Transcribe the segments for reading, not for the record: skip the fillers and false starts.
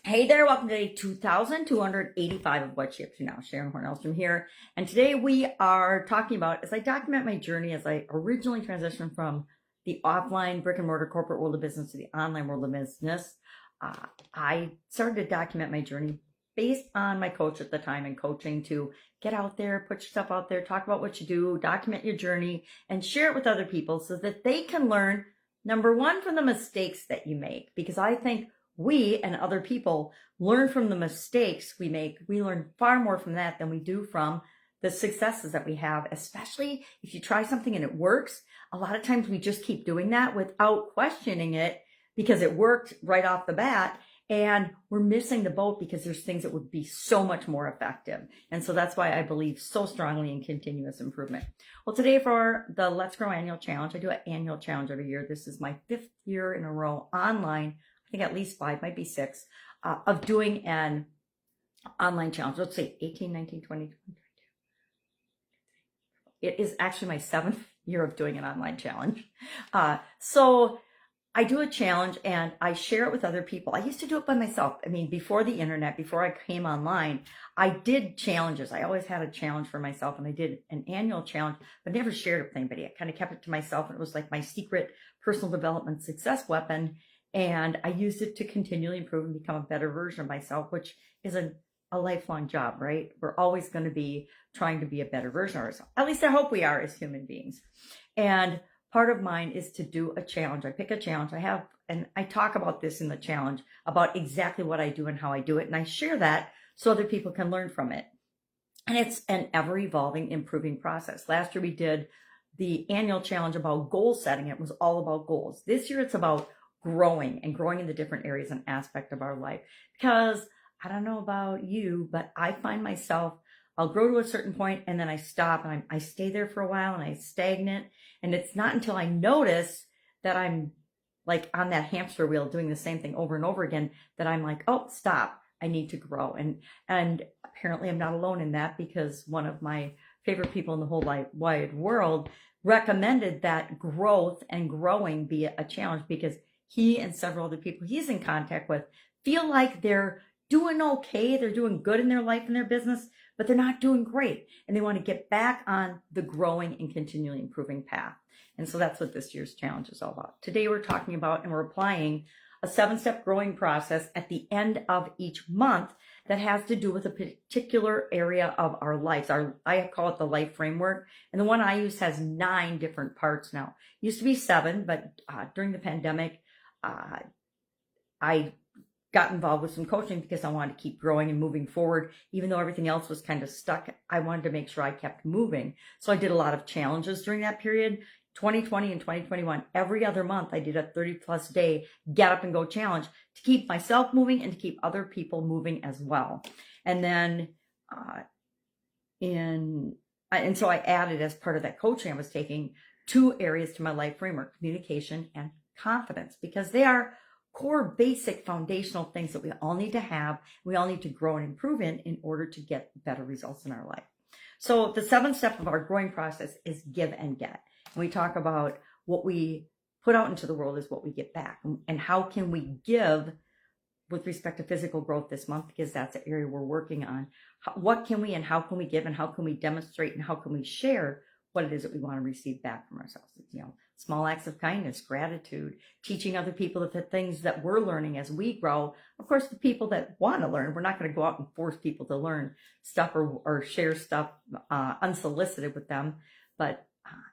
Hey there, welcome to day 2285 of What You Up To Now. Sharon Horne-Ellstrom here. And today we are talking about, as I document my journey, as I originally transitioned from the offline brick and mortar corporate world of business to the online world of business, I started to document my journey based on my coach at the time and coaching to get out there, put yourself out there, talk about what you do, document your journey, and share it with other people so that they can learn, number one, from the mistakes that you make. Because I think we and other people learn from the mistakes we make. We learn far more from that than we do from the successes that we have, especially if you try something and it works. A lot of times we just keep doing that without questioning it because it worked right off the bat. And we're missing the boat because there's things that would be so much more effective. And so that's why I believe so strongly in continuous improvement. Well, today for the Let's Grow Annual Challenge, I do an annual challenge every year. This is my 5th year in a row online. I think at least 5, might be 6, of doing an online challenge. Let's say 18, 19, 20, 22. It is actually my 7th year of doing an online challenge. So I do a challenge and I share it with other people. I used to do it by myself. I mean, before the internet, before I came online, I did challenges. I always had a challenge for myself, and I did an annual challenge, but never shared it with anybody. I kind of kept it to myself, and it was like my secret personal development success weapon. And I used it to continually improve and become a better version of myself, which is a lifelong job, right? We're always going to be trying to be a better version of ourselves. At least I hope we are as human beings. And part of mine is to do a challenge. I pick a challenge. And I talk about this in the challenge, about exactly what I do and how I do it. And I share that so other people can learn from it. And it's an ever-evolving, improving process. Last year we did the annual challenge about goal setting. It was all about goals. This year it's about growing in the different areas and aspect of our life. Because I don't know about you, but I find myself, I'll grow to a certain point and then I stop and I stay there for a while and I stagnant. And it's not until I notice that I'm like on that hamster wheel doing the same thing over and over again that I'm like, oh, stop. I need to grow. And apparently I'm not alone in that, because one of my favorite people in the whole wide world recommended that growth and growing be a challenge, because he and several other people he's in contact with feel like they're doing okay, they're doing good in their life and their business, but they're not doing great. And they want to get back on the growing and continually improving path. And so that's what this year's challenge is all about. Today we're talking about, and we're applying a 7-step growing process at the end of each month that has to do with a particular area of our lives. I call it the life framework. And the one I use has 9 different parts now. It used to be 7, but during the pandemic, I got involved with some coaching because I wanted to keep growing and moving forward. Even though everything else was kind of stuck, I wanted to make sure I kept moving. So I did a lot of challenges during that period. 2020 and 2021, every other month, I did a 30-plus day get up and go challenge to keep myself moving and to keep other people moving as well. And then, and so I added, as part of that coaching I was taking, 2 areas to my life framework: communication and confidence, because they are core, basic, foundational things that we all need to have. We all need to grow and improve in order to get better results in our life. So the 7th step of our growing process is give and get. And we talk about what we put out into the world is what we get back, and how can we give with respect to physical growth this month, because that's the area we're working on. What can we and how can we give, and how can we demonstrate, and how can we share what it is that we want to receive back from ourselves? Small acts of kindness, gratitude, teaching other people the things that we're learning as we grow. Of course, the people that want to learn, we're not going to go out and force people to learn stuff or share stuff unsolicited with them. But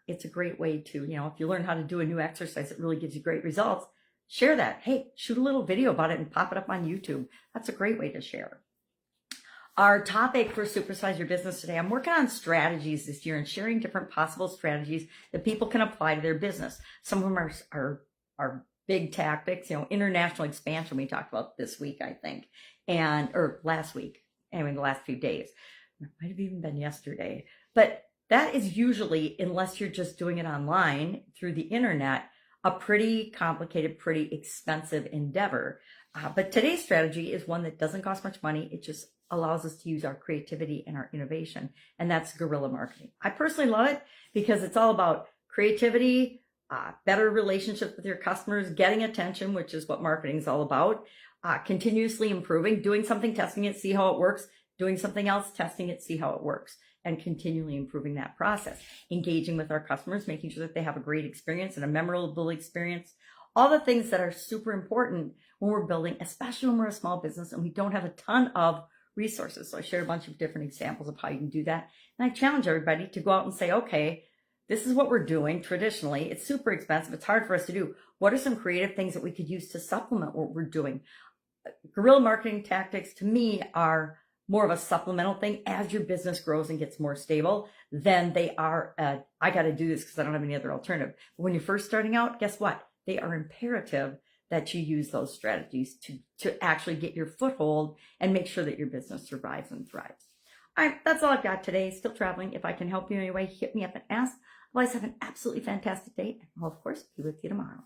it's a great way to, if you learn how to do a new exercise that really gives you great results, share that. Hey, shoot a little video about it and pop it up on YouTube. That's a great way to share. Our topic for Supersize Your Business today, I'm working on strategies this year and sharing different possible strategies that people can apply to their business. Some of them are big tactics, international expansion we talked about this week, I think, or last week, anyway, the last few days. It might have even been yesterday. But that is usually, unless you're just doing it online through the internet, a pretty complicated, pretty expensive endeavor. But today's strategy is one that doesn't cost much money. It just allows us to use our creativity and our innovation. And that's guerrilla marketing. I personally love it because it's all about creativity, better relationships with your customers, getting attention, which is what marketing is all about, continuously improving, doing something, testing it, see how it works, doing something else, testing it, see how it works, and continually improving that process. Engaging with our customers, making sure that they have a great experience and a memorable experience. All the things that are super important when we're building, especially when we're a small business and we don't have a ton of resources. So I shared a bunch of different examples of how you can do that. And I challenge everybody to go out and say, okay, this is what we're doing traditionally. It's super expensive. It's hard for us to do. What are some creative things that we could use to supplement what we're doing? Guerrilla marketing tactics, to me, are more of a supplemental thing. As your business grows and gets more stable, then they are, I got to do this because I don't have any other alternative. But when you're first starting out, guess what? They are imperative that you use those strategies to actually get your foothold and make sure that your business survives and thrives. All right, that's all I've got today. Still traveling. If I can help you in any way, hit me up and ask. Otherwise, have an absolutely fantastic day. And I'll, of course, be with you tomorrow.